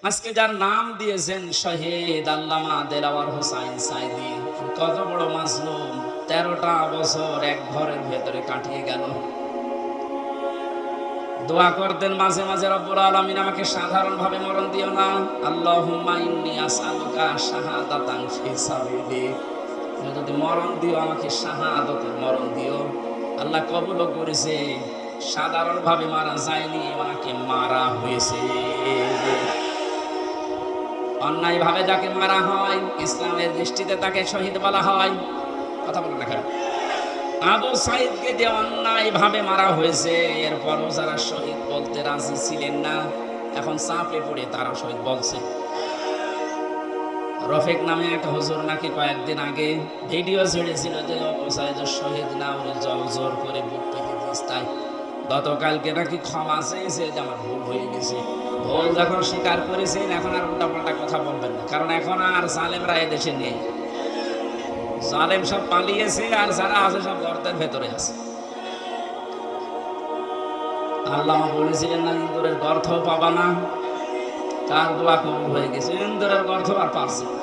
আজকে যার নাম দিয়েছেন শহীদ আল্লামা দেলাওয়ার হোসাইন সাইদি, কত বড় মাজলুম, 13টা বছর এক ঘরের ভেতরে কাটিয়ে গেল। দোয়া করতেন মাঝে মাঝে, রব্বুল আলামিন আমাকে সাধারণ ভাবে মরণ দিও না, আল্লাহুম্মা ইন্নী আসআলুকা শাহাদাতান ফি সাবিলিক, তুমি যদি মরণ দিও আমাকে শাহাদাতের মরণ দিও। আল্লাহ কবুলও করেছে, সাধারণ ভাবে মারা যায়নি, ওনাকে মারা হয়েছে। অন্যায় ভাবে যাকে মারা হয় ইসলামের দৃষ্টিতে তাকে শহীদ বলা হয়। কথা বলে না, আবু সাইদকে যে অন্যায় ভাবে মারা হয়েছে, এরপরও যারা শহীদ বলতে রাজি ছিলেন না, এখন চাপে পড়ে তারা শহীদ বলছে। রফিক নামে এক হুজুর নাকি কয়েকদিন আগে ভিডিও ছেড়েছিল যে আবু সাইদ শহীদ না, ওরে জল জোর করে বুক পেতে দিস। তাই গতকালকে নাকি ক্ষমা চেয়েছে যে আমার ভুল হয়ে গেছে। ভুল যখন স্বীকার করেছেন, এখন আর উল্টাপাল্টা কথা বলবেন না, কারণ এখন আর জালেমরা এদেশে নেই। জালেম সব পালিয়েছে, আর যারা আছে সব গর্তের ভেতরে আছে। আল্লাহ বলেছিলেন না, ইন্দুরের গর্ত পাবা না। কার দোয়া কবুল হয়ে গেছে, ইন্দুরের গর্ত আর পারছে না।